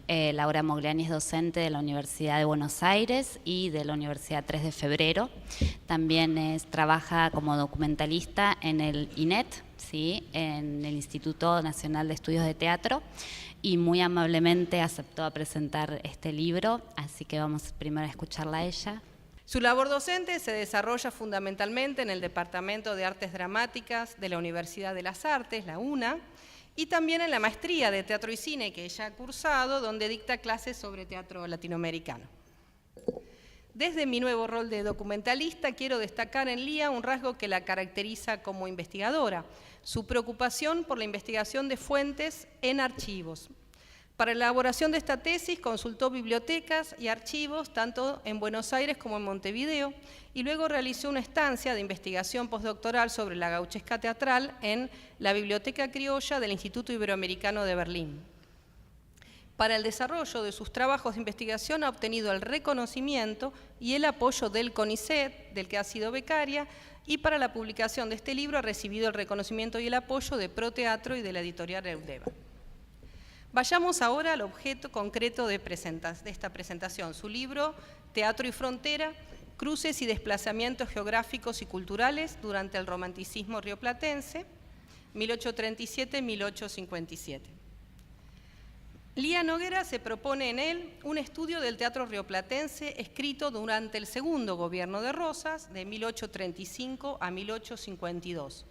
Laura Mogliani es docente de la Universidad de Buenos Aires y de la Universidad 3 de Febrero. También trabaja como documentalista en el INET, ¿sí? En el Instituto Nacional de Estudios de Teatro, y muy amablemente aceptó a presentar este libro, así que vamos primero a escucharla a ella. Su labor docente se desarrolla fundamentalmente en el Departamento de Artes Dramáticas de la Universidad de las Artes, la UNA, y también en la maestría de Teatro y Cine que ella ha cursado, donde dicta clases sobre teatro latinoamericano. Desde mi nuevo rol de documentalista, quiero destacar en Lía un rasgo que la caracteriza como investigadora: su preocupación por la investigación de fuentes en archivos. Para la elaboración de esta tesis consultó bibliotecas y archivos tanto en Buenos Aires como en Montevideo, y luego realizó una estancia de investigación postdoctoral sobre la gauchesca teatral en la Biblioteca Criolla del Instituto Iberoamericano de Berlín. Para el desarrollo de sus trabajos de investigación ha obtenido el reconocimiento y el apoyo del CONICET, del que ha sido becaria, y para la publicación de este libro ha recibido el reconocimiento y el apoyo de ProTeatro y de la editorial Eudeva. Vayamos ahora al objeto concreto de esta presentación, su libro Teatro y Frontera, cruces y desplazamientos geográficos y culturales durante el romanticismo rioplatense, 1837-1857. Lía Noguera se propone en él un estudio del teatro rioplatense escrito durante el segundo gobierno de Rosas, de 1835 a 1852,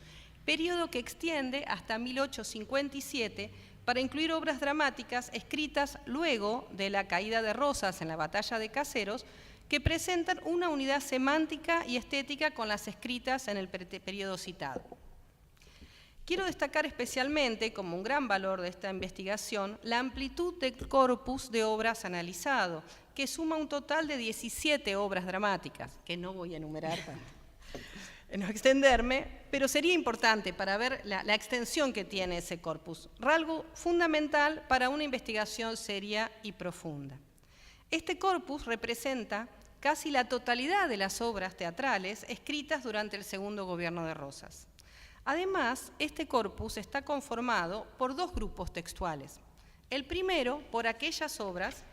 periodo que extiende hasta 1857 para incluir obras dramáticas escritas luego de la caída de Rosas en la batalla de Caseros, que presentan una unidad semántica y estética con las escritas en el periodo citado. Quiero destacar especialmente, como un gran valor de esta investigación, la amplitud del corpus de obras analizado, que suma un total de 17 obras dramáticas, que no voy a enumerar para no extenderme, pero sería importante para ver la extensión que tiene ese corpus, rasgo fundamental para una investigación seria y profunda. Este corpus representa casi la totalidad de las obras teatrales escritas durante el segundo gobierno de Rosas. Además, este corpus está conformado por dos grupos textuales. El primero, por aquellas obras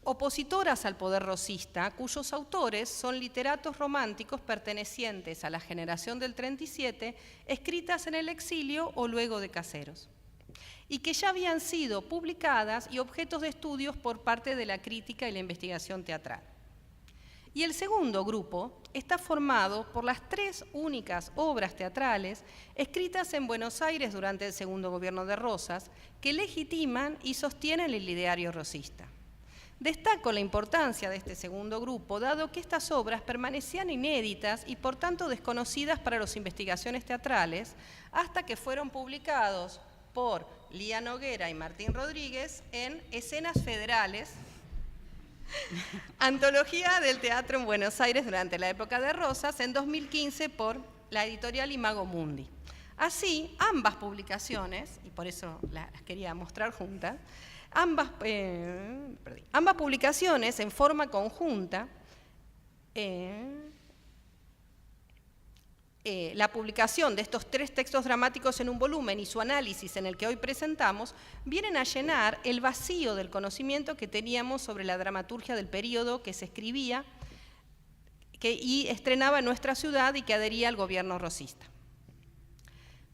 opositoras al poder rosista, cuyos autores son literatos románticos pertenecientes a la generación del 37, escritas en el exilio o luego de Caseros, y que ya habían sido publicadas y objetos de estudios por parte de la crítica y la investigación teatral. Y el segundo grupo está formado por las tres únicas obras teatrales escritas en Buenos Aires durante el segundo gobierno de Rosas, que legitiman y sostienen el ideario rosista. Destaco la importancia de este segundo grupo, dado que estas obras permanecían inéditas y por tanto desconocidas para las investigaciones teatrales, hasta que fueron publicados por Lía Noguera y Martín Rodríguez en Escenas Federales, Antología del Teatro en Buenos Aires durante la época de Rosas, en 2015 por la editorial Imago Mundi. Así, ambas publicaciones, y por eso las quería mostrar juntas, ambas publicaciones en forma conjunta, la publicación de estos tres textos dramáticos en un volumen y su análisis en el que hoy presentamos, vienen a llenar el vacío del conocimiento que teníamos sobre la dramaturgia del periodo que se escribía y estrenaba en nuestra ciudad y que adhería al gobierno rosista.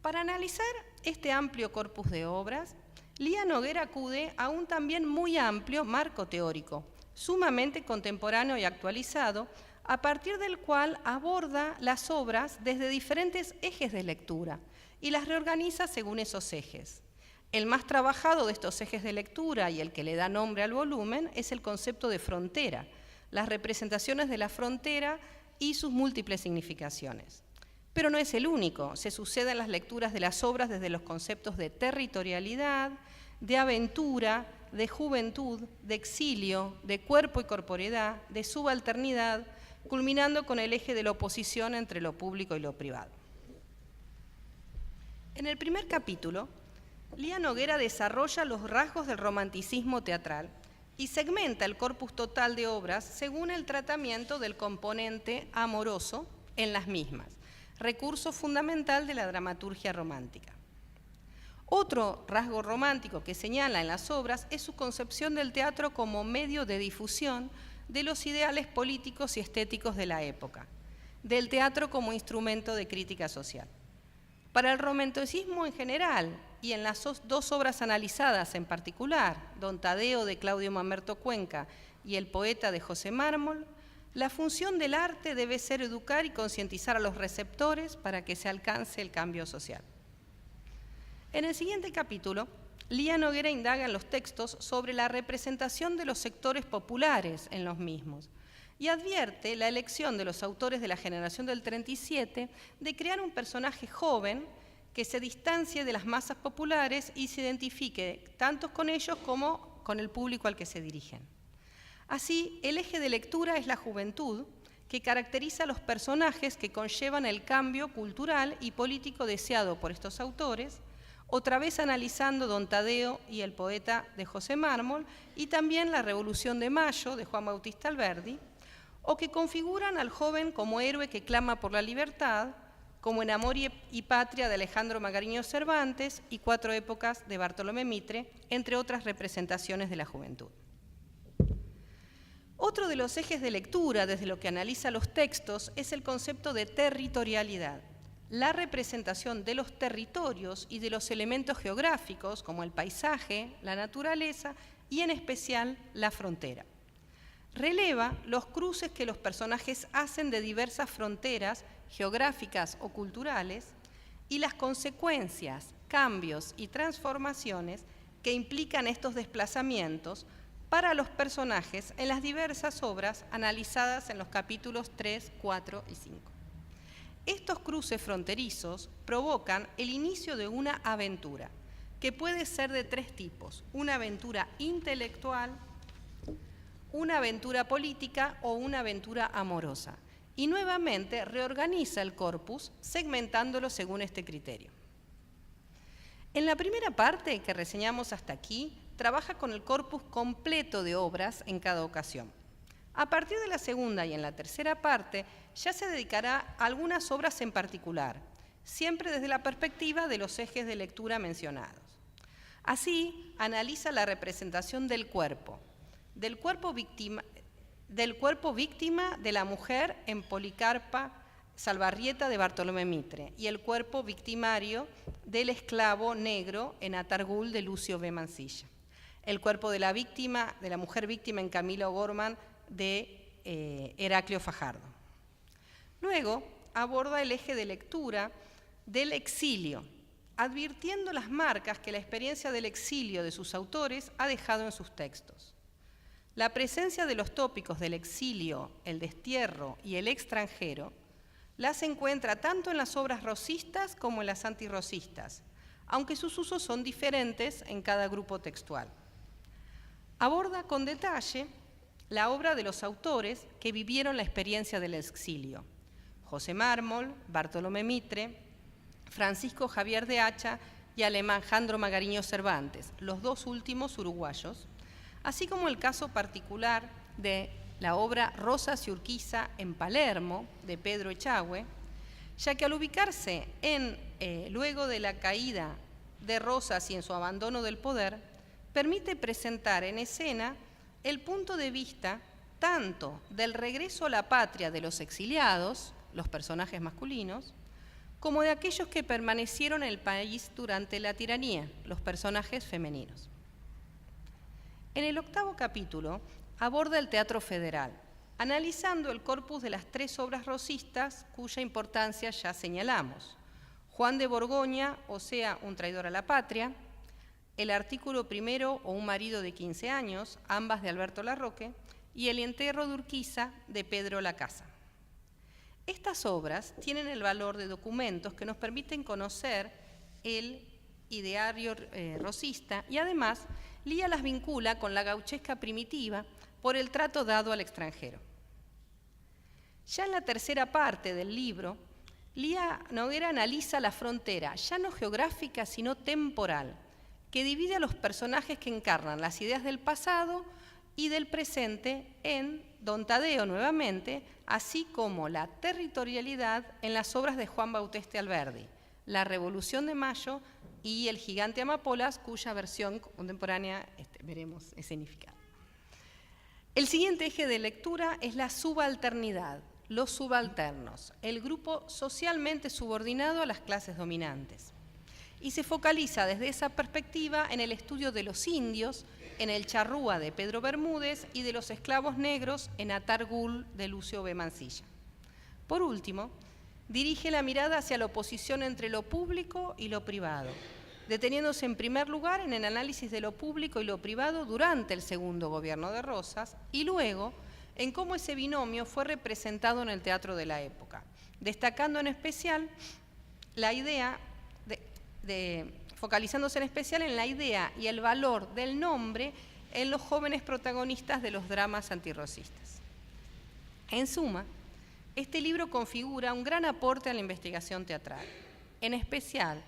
Para analizar este amplio corpus de obras, Lía Noguera acude a un también muy amplio marco teórico, sumamente contemporáneo y actualizado, a partir del cual aborda las obras desde diferentes ejes de lectura y las reorganiza según esos ejes. El más trabajado de estos ejes de lectura y el que le da nombre al volumen es el concepto de frontera, las representaciones de la frontera y sus múltiples significaciones. Pero no es el único, se suceden las lecturas de las obras desde los conceptos de territorialidad, de aventura, de juventud, de exilio, de cuerpo y corporeidad, de subalternidad, culminando con el eje de la oposición entre lo público y lo privado. En el primer capítulo, Lía Noguera desarrolla los rasgos del romanticismo teatral y segmenta el corpus total de obras según el tratamiento del componente amoroso en las mismas, recurso fundamental de la dramaturgia romántica. Otro rasgo romántico que señala en las obras es su concepción del teatro como medio de difusión de los ideales políticos y estéticos de la época, del teatro como instrumento de crítica social. Para el romanticismo en general, y en las dos obras analizadas en particular, Don Tadeo de Claudio Mamerto Cuenca y El poeta de José Mármol, la función del arte debe ser educar y concientizar a los receptores para que se alcance el cambio social. En el siguiente capítulo, Lía Noguera indaga en los textos sobre la representación de los sectores populares en los mismos y advierte la elección de los autores de la generación del 37 de crear un personaje joven que se distancie de las masas populares y se identifique tanto con ellos como con el público al que se dirigen. Así, el eje de lectura es la juventud, que caracteriza a los personajes que conllevan el cambio cultural y político deseado por estos autores, otra vez analizando Don Tadeo y El poeta de José Mármol, y también La Revolución de Mayo de Juan Bautista Alberdi, o que configuran al joven como héroe que clama por la libertad, como en Amor y Patria de Alejandro Magariño Cervantes y Cuatro épocas de Bartolomé Mitre, entre otras representaciones de la juventud. Otro de los ejes de lectura desde lo que analiza los textos es el concepto de territorialidad, la representación de los territorios y de los elementos geográficos como el paisaje, la naturaleza y en especial la frontera. Releva los cruces que los personajes hacen de diversas fronteras geográficas o culturales y las consecuencias, cambios y transformaciones que implican estos desplazamientos para los personajes en las diversas obras analizadas en los capítulos 3, 4 y 5. Estos cruces fronterizos provocan el inicio de una aventura, que puede ser de tres tipos: una aventura intelectual, una aventura política o una aventura amorosa. Y nuevamente reorganiza el corpus segmentándolo según este criterio. En la primera parte que reseñamos hasta aquí, trabaja con el corpus completo de obras en cada ocasión. A partir de la segunda y en la tercera parte, ya se dedicará a algunas obras en particular, siempre desde la perspectiva de los ejes de lectura mencionados. Así, analiza la representación del cuerpo víctima de la mujer en Policarpa Salvarrieta de Bartolomé Mitre y el cuerpo victimario del esclavo negro en Atargul de Lucio B. Mansilla. El cuerpo de la mujer víctima en Camilo Gorman de Heraclio Fajardo. Luego aborda el eje de lectura del exilio, advirtiendo las marcas que la experiencia del exilio de sus autores ha dejado en sus textos. La presencia de los tópicos del exilio, el destierro y el extranjero las encuentra tanto en las obras rosistas como en las antirrosistas, aunque sus usos son diferentes en cada grupo textual. Aborda con detalle la obra de los autores que vivieron la experiencia del exilio: José Mármol, Bartolomé Mitre, Francisco Javier de Hacha y Alejandro Magariño Cervantes, los dos últimos uruguayos, así como el caso particular de la obra Rosas y Urquiza en Palermo, de Pedro Echagüe, ya que al ubicarse luego de la caída de Rosas y en su abandono del poder, permite presentar en escena el punto de vista tanto del regreso a la patria de los exiliados, los personajes masculinos, como de aquellos que permanecieron en el país durante la tiranía, los personajes femeninos. En el octavo capítulo aborda el teatro federal, analizando el corpus de las tres obras rosistas cuya importancia ya señalamos: Juan de Borgoña, o sea, un traidor a la patria; El artículo primero, o un marido de 15 años, ambas de Alberto Larroque; y El entierro de Urquiza, de Pedro Lacasa. Estas obras tienen el valor de documentos que nos permiten conocer el ideario rosista y además Lía las vincula con la gauchesca primitiva por el trato dado al extranjero. Ya en la tercera parte del libro, Lía Noguera analiza la frontera, ya no geográfica, sino temporal, que divide a los personajes que encarnan las ideas del pasado y del presente en Don Tadeo nuevamente, así como la territorialidad en las obras de Juan Bautista Alberdi, La Revolución de Mayo y El gigante amapolas, cuya versión contemporánea veremos el significado. El siguiente eje de lectura es la subalternidad, los subalternos, el grupo socialmente subordinado a las clases dominantes. Y se focaliza desde esa perspectiva en el estudio de los indios, en el charrúa de Pedro Bermúdez y de los esclavos negros en Atar Ghul de Lucio B. Mansilla. Por último, dirige la mirada hacia la oposición entre lo público y lo privado, deteniéndose en primer lugar en el análisis de lo público y lo privado durante el segundo gobierno de Rosas y luego en cómo ese binomio fue representado en el teatro de la época, destacando en especial la idea focalizándose en especial en la idea y el valor del nombre en los jóvenes protagonistas de los dramas antirrocistas. En suma, este libro configura un gran aporte a la investigación teatral, en especial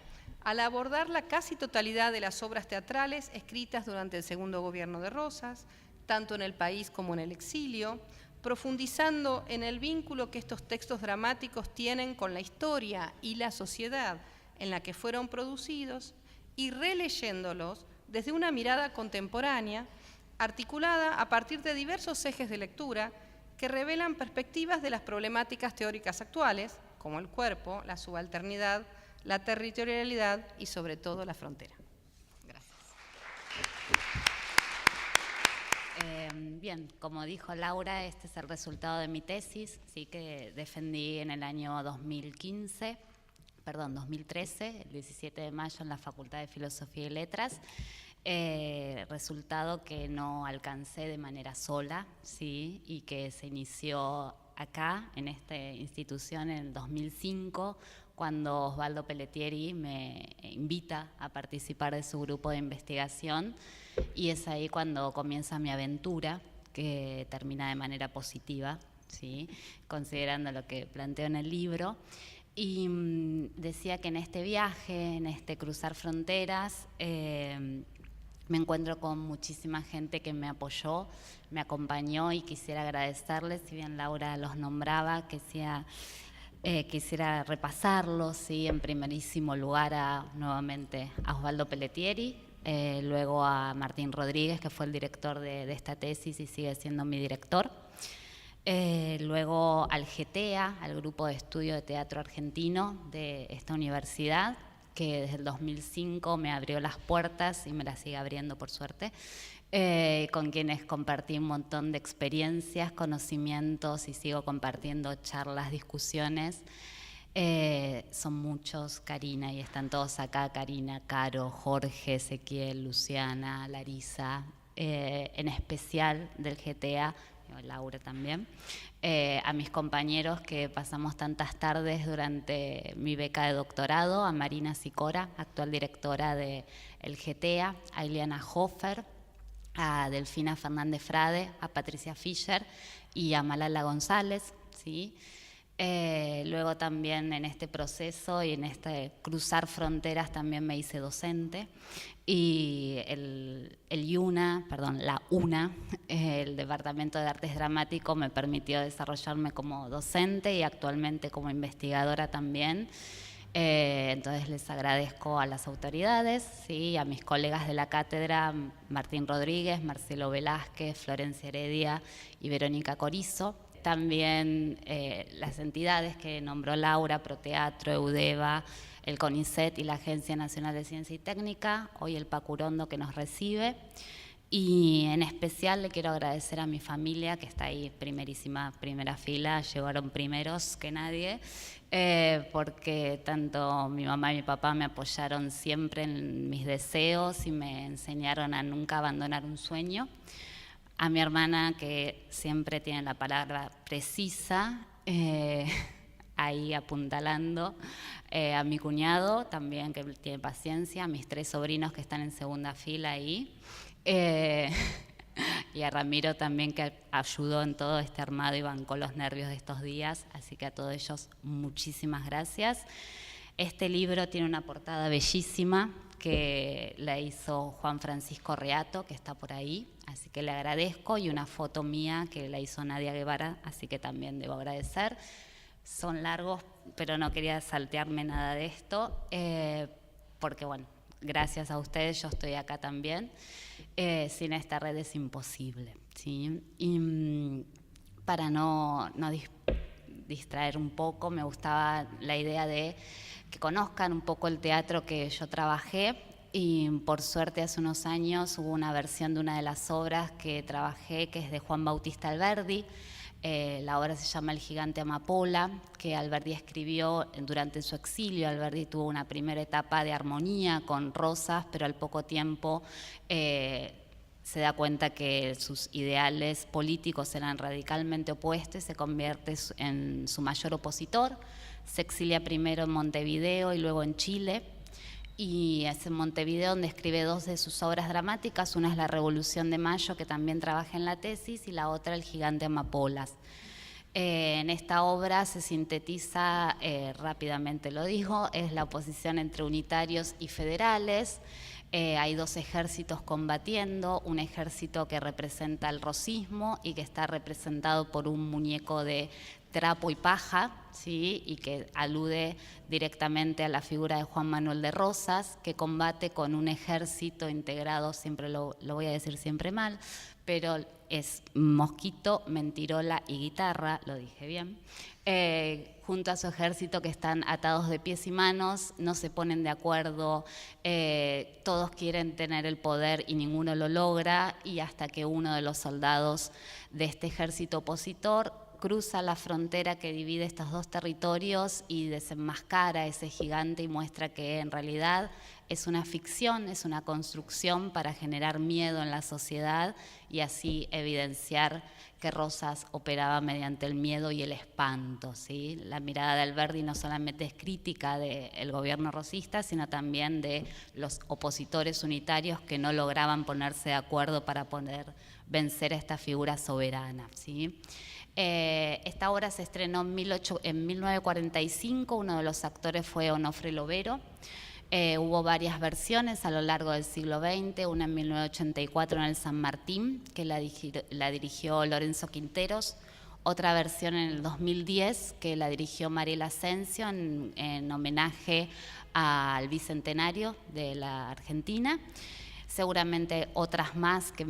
al abordar la casi totalidad de las obras teatrales escritas durante el segundo gobierno de Rosas, tanto en el país como en el exilio, profundizando en el vínculo que estos textos dramáticos tienen con la historia y la sociedad en la que fueron producidos y releyéndolos desde una mirada contemporánea, articulada a partir de diversos ejes de lectura que revelan perspectivas de las problemáticas teóricas actuales, como el cuerpo, la subalternidad, la territorialidad y sobre todo la frontera. Gracias. Bien, como dijo Laura, este es el resultado de mi tesis, sí, que defendí en el año 2013, el 17 de mayo en la Facultad de Filosofía y Letras. Resultado que no alcancé de manera sola, ¿sí? Y que se inició acá, en esta institución, en el 2005, cuando Osvaldo Pelletieri me invita a participar de su grupo de investigación, y es ahí cuando comienza mi aventura, que termina de manera positiva, ¿sí? Considerando lo que planteo en el libro. Y decía que en este viaje, en este cruzar fronteras, me encuentro con muchísima gente que me apoyó, me acompañó, y quisiera agradecerles, si bien Laura los nombraba, quisiera repasarlos, ¿sí? En primerísimo lugar nuevamente a Osvaldo Pelletieri, luego a Martín Rodríguez, que fue el director de esta tesis y sigue siendo mi director. Luego al GETEA, al Grupo de Estudio de Teatro Argentino de esta universidad, que desde el 2005 me abrió las puertas y me las sigue abriendo, por suerte, con quienes compartí un montón de experiencias, conocimientos, y sigo compartiendo charlas, discusiones. Son muchos, Karina, y están todos acá: Karina, Caro, Jorge, Ezequiel, Luciana, Larisa, en especial del GETEA, Laura también, a mis compañeros que pasamos tantas tardes durante mi beca de doctorado, a Marina Sicora, actual directora del GETEA, a Ileana Hofer, a Delfina Fernández Frade, a Patricia Fischer y a Malala González, ¿sí? Luego también en este proceso y en este cruzar fronteras también me hice docente, y la UNA, el Departamento de Artes Dramático, me permitió desarrollarme como docente y actualmente como investigadora también. Entonces les agradezco a las autoridades, ¿sí? A mis colegas de la cátedra, Martín Rodríguez, Marcelo Velázquez, Florencia Heredia y Verónica Corizo. También las entidades que nombró Laura: Proteatro, Eudeva, el CONICET y la Agencia Nacional de Ciencia y Técnica, hoy el Pacurondo que nos recibe. Y en especial le quiero agradecer a mi familia, que está ahí primera fila, llegaron primeros que nadie, porque tanto mi mamá y mi papá me apoyaron siempre en mis deseos y me enseñaron a nunca abandonar un sueño. A mi hermana, que siempre tiene la palabra precisa, ahí apuntalando, a mi cuñado también, que tiene paciencia, a mis 3 sobrinos que están en segunda fila ahí, y a Ramiro también, que ayudó en todo este armado y bancó los nervios de estos días, así que a todos ellos muchísimas gracias. Este libro tiene una portada bellísima que la hizo Juan Francisco Reato, que está por ahí, así que le agradezco, y una foto mía que la hizo Nadia Guevara, así que también debo agradecer. Son largos, pero no quería saltearme nada de esto, porque bueno, gracias a ustedes yo estoy acá también. Sin esta red es imposible, ¿sí? Y para no distraer un poco, me gustaba la idea de que conozcan un poco el teatro que yo trabajé, y por suerte hace unos años hubo una versión de una de las obras que trabajé, que es de Juan Bautista Alberdi. La obra se llama El gigante amapola, que Alberdi escribió durante su exilio. Alberdi tuvo una primera etapa de armonía con Rosas, pero al poco tiempo se da cuenta que sus ideales políticos eran radicalmente opuestos y se convierte en su mayor opositor. Se exilia primero en Montevideo y luego en Chile. Y es en Montevideo donde escribe dos de sus obras dramáticas. Una es La Revolución de Mayo, que también trabaja en la tesis, y la otra El gigante amapolas. En esta obra se sintetiza, rápidamente lo digo, es la oposición entre unitarios y federales. Hay dos ejércitos combatiendo, un ejército que representa el rosismo y que está representado por un muñeco de trapo y paja, ¿sí? Y que alude directamente a la figura de Juan Manuel de Rosas, que combate con un ejército integrado, siempre lo voy a decir siempre mal, pero es Mosquito, Mentirola y Guitarra, lo dije bien, junto a su ejército, que están atados de pies y manos, no se ponen de acuerdo, todos quieren tener el poder y ninguno lo logra, y hasta que uno de los soldados de este ejército opositor cruza la frontera que divide estos dos territorios y desenmascara a ese gigante y muestra que en realidad es una ficción, es una construcción para generar miedo en la sociedad y así evidenciar que Rosas operaba mediante el miedo y el espanto, ¿sí? La mirada de Alberdi no solamente es crítica del gobierno rosista, sino también de los opositores unitarios que no lograban ponerse de acuerdo para poder vencer a esta figura soberana, ¿sí? Esta obra se estrenó en 1945, uno de los actores fue Onofre Lovero. Hubo varias versiones a lo largo del siglo XX, una en 1984 en el San Martín, que la dirigió Lorenzo Quinteros, otra versión en el 2010 que la dirigió Mariela Asensio en homenaje al bicentenario de la Argentina. Seguramente otras más que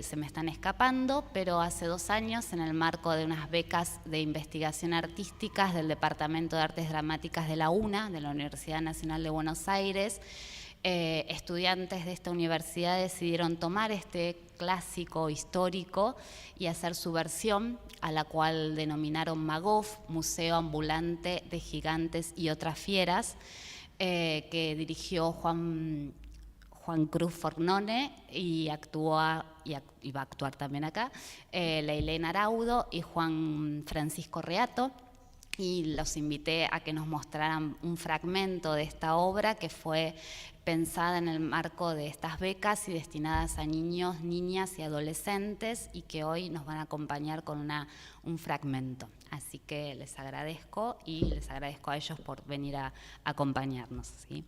se me están escapando, pero hace 2 años, en el marco de unas becas de investigación artísticas del Departamento de Artes Dramáticas de la UNA, de la Universidad Nacional de Buenos Aires, estudiantes de esta universidad decidieron tomar este clásico histórico y hacer su versión, a la cual denominaron Magof, Museo Ambulante de Gigantes y Otras Fieras, que dirigió Juan Cruz Fornone y va a actuar también acá, Leilén Araudo y Juan Francisco Reato, y los invité a que nos mostraran un fragmento de esta obra que fue pensada en el marco de estas becas y destinadas a niños, niñas y adolescentes, y que hoy nos van a acompañar con un fragmento. Así que les agradezco y les agradezco a ellos por venir a acompañarnos, ¿sí?